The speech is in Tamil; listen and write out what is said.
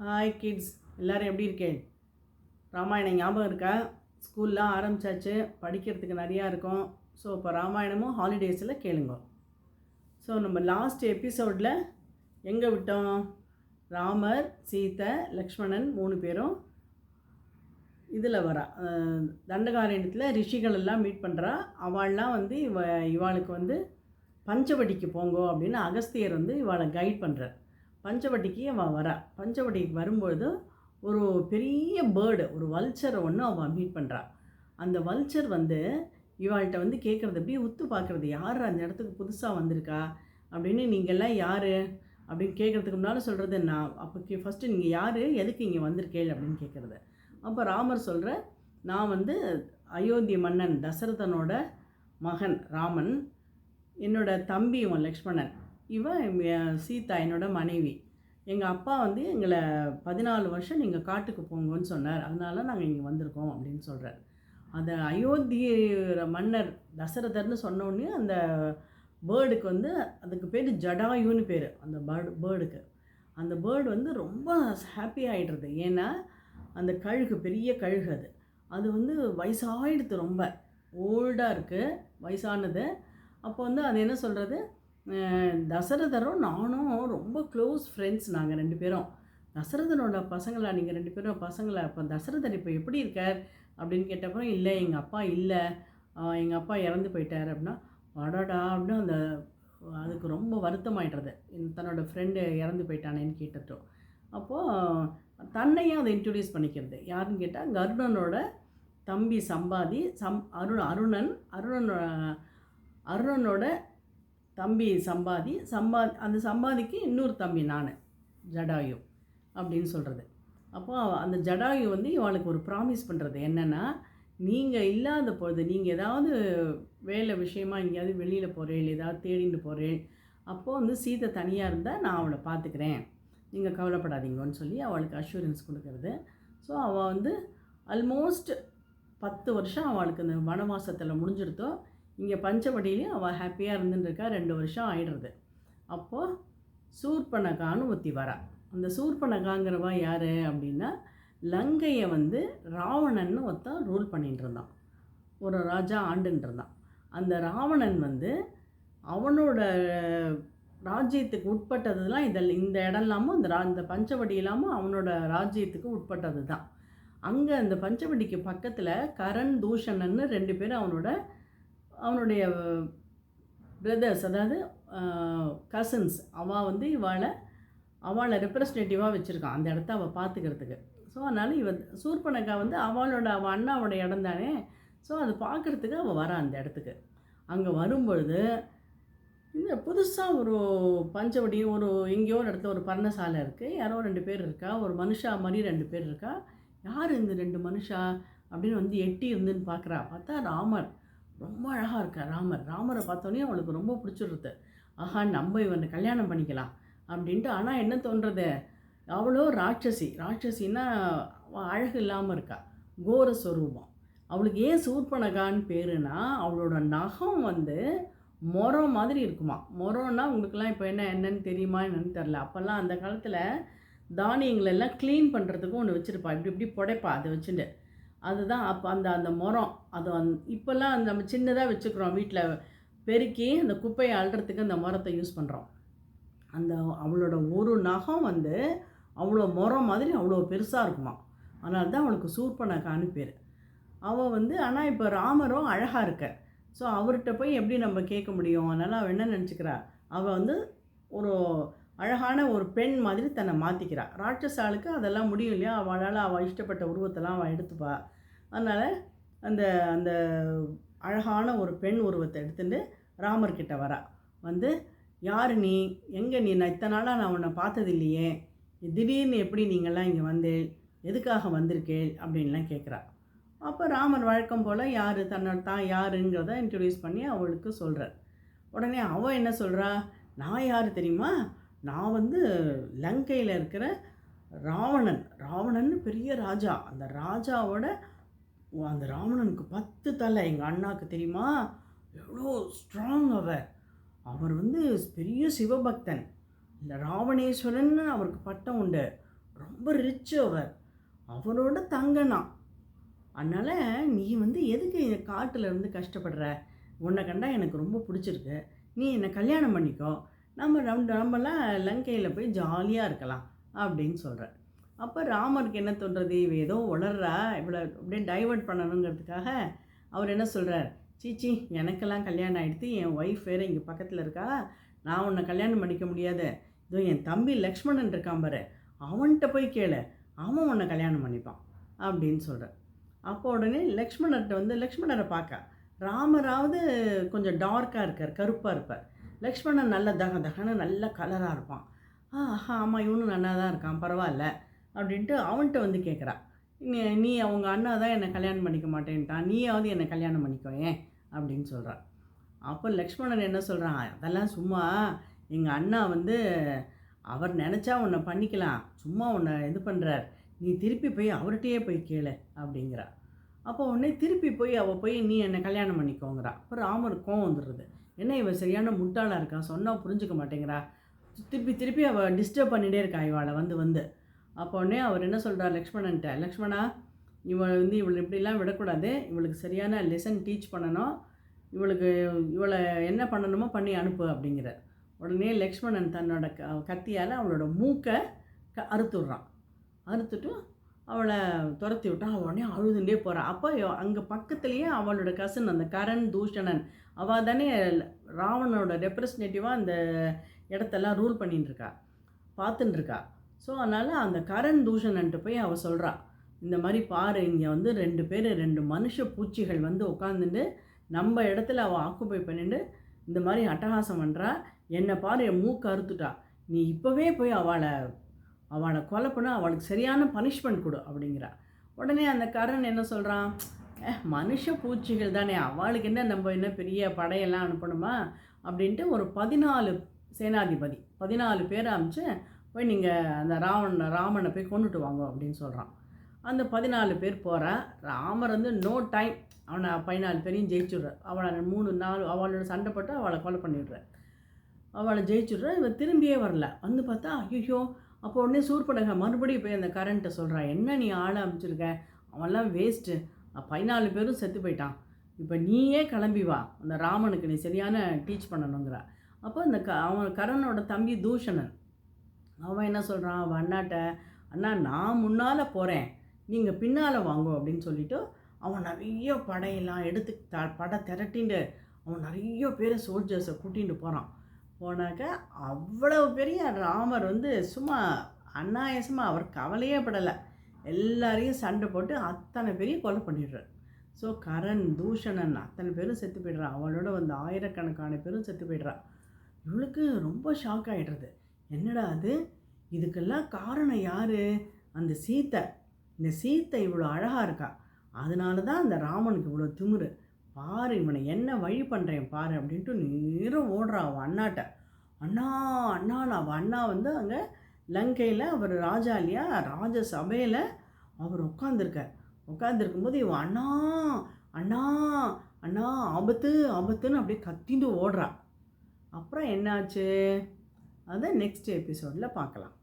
ஹாய் கிட்ஸ், எல்லோரும் எப்படி இருக்கேன்? ராமாயணம் ஞாபகம் இருக்கா? ஸ்கூல்லாம் ஆரம்பித்தாச்சு, படிக்கிறதுக்கு நிறையா இருக்கும். ஸோ இப்போ ராமாயணமும் ஹாலிடேஸில் கேளுங்க. ஸோ நம்ம லாஸ்ட் எபிசோடில் எங்கே விட்டோம்? ராமர், சீதை, லக்ஷ்மணன் 3 பேரும் இதில் வரா, தண்டகாரண்யத்தில் ரிஷிகள் எல்லாம் மீட் பண்ணுறா. அவள்லாம் வந்து இவாளுக்கு வந்து பஞ்சவடிக்கு போங்கோ அப்படின்னு அகஸ்தியர் வந்து இவாளை கைட் பண்ணுறார். பஞ்சவட்டிக்கு அவள் வரா. பஞ்சவட்டிக்கு வரும்பொழுது ஒரு பெரிய பேர்டு, ஒரு வல்ச்சரை ஒன்று அவள் மீட் பண்ணுறாள். அந்த வல்ச்சர் வந்து இவாள்கிட்ட வந்து கேட்குறது, அப்படியே உத்து பார்க்குறது, யார் அந்த இடத்துக்கு புதுசாக வந்திருக்கா அப்படின்னு. நீங்கள்லாம் யார் அப்படின்னு கேட்குறதுக்கு முன்னால் சொல்கிறது, நான் அப்போ ஃபஸ்ட்டு நீங்கள் யார், எதுக்கு இங்கே வந்திருக்கேள் அப்படின்னு கேட்குறது. அப்போ ராமர் சொல்கிற, நான் வந்து அயோத்தி மன்னன் தசரதனோட மகன் ராமன், என்னோட தம்பி இவன் லக்ஷ்மணன், இவன் சீதா என்னோட மனைவி. எங்கள் அப்பா வந்து எங்களை 14 வருஷம் நீங்கள் காட்டுக்கு போங்கன்னு சொன்னார், அதனால நாங்கள் இங்கே வந்திருக்கோம் அப்படின்னு சொல்கிறார். அந்த அயோத்தி மன்னர் தசரதர்னு சொன்னோடனே அந்த பேர்டுக்கு வந்து, அதுக்கு பேர் ஜடாயுன்னு பேர். அந்த பேர்டுக்கு அந்த பேர்டு வந்து ரொம்ப ஹாப்பி ஆகிடுறது. ஏன்னா அந்த கழுகு, பெரிய கழுகு, அது வந்து வயசாகிடுது, ரொம்ப ஓல்டாக இருக்குது, வயசானது. அப்போ வந்து அது என்ன சொல்கிறது, தசரதரும் நானும் ரொம்ப க்ளோஸ் ஃப்ரெண்ட்ஸ், நாங்கள் 2 பேரும். தசரதனோட பசங்களா நீங்கள் 2 பேரும் பசங்களா? அப்போ தசரதர் இப்போ எப்படி இருக்கார் அப்படின்னு கேட்டப்போ, இல்லை எங்கள் அப்பா இல்லை, எங்கள் அப்பா இறந்து போயிட்டார் அப்படின்னா. அடாடா அப்படின்னா அந்த அதுக்கு ரொம்ப வருத்தமாயிடுறது, தன்னோட ஃப்ரெண்டு இறந்து போயிட்டானேன்னு கேட்டுட்டோம். அப்போது தன்னையும் அதை இன்ட்ரடியூஸ் பண்ணிக்கிறது. யாருன்னு கேட்டால் கருடனோட தம்பி சம்பாதி, அருணனோட தம்பி சம்பாதி, அந்த சம்பாதிக்கு இன்னொரு தம்பி நான், ஜடாயு அப்படின்னு சொல்கிறது. அப்போ அந்த ஜடாயு வந்து இவளுக்கு ஒரு ப்ராமிஸ் பண்ணுறது என்னென்னா, நீங்கள் இல்லாத பொழுது, நீங்கள் ஏதாவது வேலை விஷயமா எங்கேயாவது வெளியில் போகிறேன், ஏதாவது தேடிட்டு போகிறேன், அப்போது வந்து சீதை தனியாக இருந்தால் நான் அவளை பார்த்துக்கிறேன், நீங்கள் கவலைப்படாதீங்கன்னு சொல்லி அவளுக்கு அஷூரன்ஸ் கொடுக்கறது. ஸோ அவள் வந்து ஆல்மோஸ்ட் 10 வருஷம் அவளுக்கு அந்த வனவாசத்தில் முடிஞ்சிருத்தோ. இங்கே பஞ்சவடியிலையும் அவள் ஹாப்பியாக இருந்துட்டுருக்கா. 2 வருஷம் ஆயிடுறது. அப்போது சூர்பனகான்னு ஒருத்தி வரா. அந்த சூர்பனகாங்கிறவா யார் அப்படின்னா, லங்கையை வந்து ராவணன்னு ஒருத்தன் ரூல் பண்ணிகிட்டு இருந்தான், ஒரு ராஜா ஆண்டுன்னு இருந்தான். அந்த ராவணன் வந்து அவனோட ராஜ்யத்துக்கு உட்பட்டதுலாம் இந்த இடம் இல்லாமல், இந்த பஞ்சவடி இல்லாமல் அவனோட ராஜ்யத்துக்கு உட்பட்டது தான். அங்கே அந்த பஞ்சவடிக்கு பக்கத்தில் கரண், தூஷணன்னு 2 பேரும் அவனுடைய பிரதர்ஸ், அதாவது கசின்ஸ். அவள் வந்து அவளை ரெப்ரஸன்டேட்டிவாக வச்சுருக்கான் அந்த இடத்த அவள் பார்த்துக்கிறதுக்கு. ஸோ அதனால் சூர்பனகா வந்து அவள் அண்ணாவோட இடம் தானே. ஸோ அது பார்க்குறதுக்கு அவள் வரா அந்த இடத்துக்கு. அங்கே வரும்பொழுது இந்த புதுசாக ஒரு பஞ்சவடி, எங்கேயோ ஒரு இடத்துல ஒரு பர்ணசாலை இருக்குது, யாரோ 2 பேர் இருக்கா, ஒரு மனுஷா மாதிரி 2 பேர் இருக்கா. யார் இந்த 2 மனுஷா அப்படின்னு வந்து எட்டி இருந்துன்னு பார்க்குறா. பார்த்தா ராமர், ரொம்ப அழகாக இருக்கார் ராமரை பார்த்தோன்னே அவளுக்கு ரொம்ப பிடிச்சிடுறது. ஆஹா, நம்ம இவனை கல்யாணம் பண்ணிக்கலாம் அப்படின்ட்டு. ஆனால் என்ன தோன்றது, அவளோ ராட்சசின்னா அழகு இல்லாமல் இருக்கா, கோர ஸ்வரூபம். அவளுக்கு ஏன் சூர்பனகான்னு பேருனா, அவளோட நகம் வந்து மொரம் மாதிரி இருக்குமா. மொரம்னா உங்களுக்குலாம் இப்போ என்னன்னு தெரியுமா என்னன்னு தெரில. அப்போல்லாம் அந்த காலத்தில் தானியங்களெல்லாம் க்ளீன் பண்ணுறதுக்கும் ஒன்று வச்சுருப்பா, இப்படி புடைப்பா, அதை வச்சுட்டு. அதுதான் அப்போ அந்த மரம். அது இப்போல்லாம் நம்ம சின்னதாக வச்சுக்கிறோம் வீட்டில், பெருக்கி அந்த குப்பையை அள்ளுறதுக்கு அந்த மரத்தை யூஸ் பண்ணுறோம். அவளோட ஒரு நகம் வந்து அவ்வளோ மரம் மாதிரி அவ்வளோ பெருசாக இருக்குமா. அதனால தான் அவளுக்கு சூர்பனகான்னு பேர். அவள் வந்து, ஆனால் இப்போ ராமரும் அழகாக இருக்க. ஸோ அவர்கிட்ட போய் எப்படி நம்ம கேட்க முடியும்? அதனால் அவள் என்ன நினச்சிக்கிறா, அவள் வந்து ஒரு அழகான ஒரு பெண் மாதிரி தன்னை மாற்றிக்கிறா. ராட்சசாளுக்கு அதெல்லாம் முடியும் இல்லையா, அவள் இஷ்டப்பட்ட உருவத்தெல்லாம் அவள் எடுத்துப்பா. அதனால் அந்த அழகான ஒரு பெண் உருவத்தை எடுத்துட்டு ராமர்கிட்ட வரா. வந்து, யார் நீ, எங்கே நீ, நான் இத்தனை நாளாக நான் உன்னை பார்த்தது இல்லையே, திடீர்னு எப்படி நீங்கள்லாம் இங்கே வந்தேள், எதுக்காக வந்திருக்கேள் அப்படின்லாம் கேட்குறா. அப்போ ராமர் வழக்கம் போல் தான் யாருங்கிறத இன்ட்ரடியூஸ் பண்ணி அவளுக்கு சொல்கிறார். உடனே அவள் என்ன சொல்கிறா, நான் யார் தெரியுமா, நான் வந்து லங்கையில் இருக்கிற ராவணன் பெரிய ராஜா. அந்த ராவணனுக்கு 10 தலை. எங்கள் அண்ணாக்கு தெரியுமா, எவ்வளோ ஸ்ட்ராங் அவர் வந்து பெரிய சிவபக்தன். இந்த ராவணேஸ்வரன் அவருக்கு பட்டம் உண்டு. ரொம்ப ரிச்சு அவரோட தங்கனா. அதனால் நீ எதுக்கு இந்த காட்டில் கஷ்டப்படுற? உன்னை கண்டா எனக்கு ரொம்ப பிடிச்சிருக்கு. நீ என்னை கல்யாணம் பண்ணிக்கோ. நம்மலாம் லங்கையில் போய் ஜாலியாக இருக்கலாம் அப்படின்னு சொல்கிறேன். அப்போ ராமருக்கு என்ன தோன்றது, இவ ஏதோ உளர்றா, இவ்வளோ அப்படியே டைவர்ட் பண்ணணுங்கிறதுக்காக அவர் என்ன சொல்கிறார், சீச்சி எனக்கெல்லாம் கல்யாணம் ஆகிடுத்து, என் ஒய்ஃப் வேறு இங்கே பக்கத்தில் இருக்கா, நான் உன்னை கல்யாணம் பண்ணிக்க முடியாது. இதோ என் தம்பி லக்ஷ்மணன் இருக்கான் பாரு, அவன்கிட்ட போய் கேளு, அவன் உன்னை கல்யாணம் பண்ணிப்பான் அப்படின்னு சொல்கிறார். அப்போ உடனே லக்ஷ்மணர்கிட்ட லக்ஷ்மணரை பார்க்க, ராமராவது கொஞ்சம் டார்க்காக இருக்கார், கருப்பாக இருப்பார். லக்ஷ்மணன் நல்ல தகன்னு நல்ல கலராக இருப்பான். ஆமாம் இவனும் நல்லா தான் இருக்கான், பரவாயில்ல அப்படின்ட்டு அவன்கிட்ட கேட்குறா, நீ அவங்க அண்ணா தான் என்னை கல்யாணம் பண்ணிக்க மாட்டேன்ட்டான், நீயாவது என்னை கல்யாணம் பண்ணிக்கோ ஏன் அப்படின்னு சொல்கிறான். அப்போ லக்ஷ்மணன் என்ன சொல்கிறான், அதெல்லாம் சும்மா எங்கள் அண்ணா அவர் நினச்சா உன்னை பண்ணிக்கலாம், சும்மா உன்னை இது பண்ணுறார், நீ திருப்பி போய் அவர்கிட்டயே போய் கேளு அப்படிங்கிறா. அப்போ உடனே திருப்பி போய் அவள் போய் நீ என்னை கல்யாணம் பண்ணிக்கோங்கிறா. அப்போ ராமருக்கு கோவம் வந்துடுறது, என்ன இவன் சரியான முட்டாளாக இருக்கா, சொன்னால் புரிஞ்சுக்க மாட்டேங்கிறா, திருப்பி அவள் டிஸ்டர்ப் பண்ணிகிட்டே இருக்கா இவளை அப்போ உடனே அவர் என்ன சொல்கிறார் லக்ஷ்மணன்ட்ட, லக்ஷ்மணா இவளை இப்படிலாம் விடக்கூடாது, இவளுக்கு சரியான லெசன் டீச் பண்ணணும், இவளை என்ன பண்ணணுமோ பண்ணி அனுப்பு அப்படிங்கிறார். உடனே லக்ஷ்மணன் தன்னோட கத்தியால் அவளோட மூக்கை அறுத்துடுறான். அறுத்துட்டு அவளை துரத்தி விட்டான். உடனே அழுதுண்டே போகிறான். அப்போ அங்கே பக்கத்துலேயே அவளோட கசின் அந்த கரண் தூஷணன், அவள் தானே ராவணனோட ரெப்ரஸன்டேட்டிவாக அந்த இடத்தெல்லாம் ரூல் பண்ணிட்டுருக்கா, பார்த்துட்டுருக்கா. ஸோ அதனால் அந்த கரண் தூஷணன்ட்டு போய் அவள் சொல்கிறா, இந்த மாதிரி பாரு, இங்கே 2 மனுஷ பூச்சிகள் உட்காந்துட்டு நம்ம இடத்துல அவள் ஆக்குப்பை பண்ணிட்டு இந்த மாதிரி அட்டகாசம் பண்ணுறா, என்னை பாரு என் மூக்கு அறுத்துட்டா, நீ இப்போவே போய் அவளை கொலை பண்ண, அவளுக்கு சரியான பனிஷ்மெண்ட் கொடு அப்படிங்கிறா. உடனே அந்த கரண் என்ன சொல்கிறான், மனுஷ பூச்சிகள் தானே, அவளுக்கு என்ன நம்ம என்ன பெரிய படையெல்லாம் அனுப்பணுமா அப்படின்ட்டு ஒரு 14 சேனாதிபதி 14 பேரை அனுப்பிச்சு போய் நீங்கள் அந்த ராமனை போய் கொண்டுட்டு வாங்க அப்படின்னு சொல்கிறான். அந்த 14 பேர் போகிறா. ராமர் நோ டைம், அவனை 14 பேரையும் ஜெயிச்சுடுற, அவளை 3-4 அவளோட சண்டை போட்டு அவளை கொலை பண்ணிவிடுற, அவளை ஜெயிச்சுடுற. இவன் திரும்பியே வரல. பார்த்தா ஐயோ, அப்போ உடனே சூர்பனகை மறுபடியும் போய் அந்த கரண்ட்டை சொல்கிறான், என்ன நீ ஆளை அமைச்சிருக்க, அவன்லாம் வேஸ்ட்டு, 14 பேரும் செத்து போயிட்டான், இப்போ நீயே கிளம்பி வா, அந்த ராமனுக்கு நீ சரியான டீச் பண்ணணுங்கிறா. அப்போ அந்த அவன் கரனோட தம்பி தூஷணன் அவன் என்ன சொல்கிறான், அவன் அண்ணாட்ட, அண்ணா நான் முன்னால் போகிறேன், நீங்கள் பின்னால் வாங்கோ அப்படின்னு சொல்லிவிட்டு அவன் நிறைய படையெல்லாம் எடுத்து படை திரட்டிண்டு அவன் நிறைய பேர் சோல்ஜர்ஸை கூட்டிகிட்டு போகிறான். போனாக்க அவ்வளவு பெரிய ராமர் சும்மா அநாயாசமாக அவர் கவலையே படலை, எல்லாரையும் சண்டை போட்டு அத்தனை பேரையும் கொலை பண்ணிடுறார். ஸோ கரண் தூஷணன் அத்தனை பேரும் செத்து போய்ட்றான், அவளோட ஆயிரக்கணக்கான பேரும் செத்து போய்ட்றான். இவளுக்கு ரொம்ப ஷாக் ஆகிடுறது, என்னடா அது, இதுக்கெல்லாம் காரணம் யார், அந்த சீத்தை. இந்த சீத்தை இவ்வளோ அழகாக இருக்கா, அதனால தான் அந்த ராமனுக்கு இவ்வளோ திமிரு, பாரு இவனை என்ன வழி பண்ணுறேன் பாரு அப்படின்ட்டு நேரம் ஓடுறான் அவன் அண்ணாட்ட. அண்ணா அண்ணான்னு அவன் அண்ணா அங்கே லங்கையில் அவர் ராஜா இல்லையா, ராஜ சபையில் அவர் உட்காந்துருக்கும்போது இவன் அண்ணா அண்ணா அண்ணா ஆபத்து ஆபத்துன்னு அப்படியே கத்திட்டு ஓடுறான். அப்புறம் என்னாச்சு அதை நெக்ஸ்ட் எபிசோடில் பார்க்கலாம்.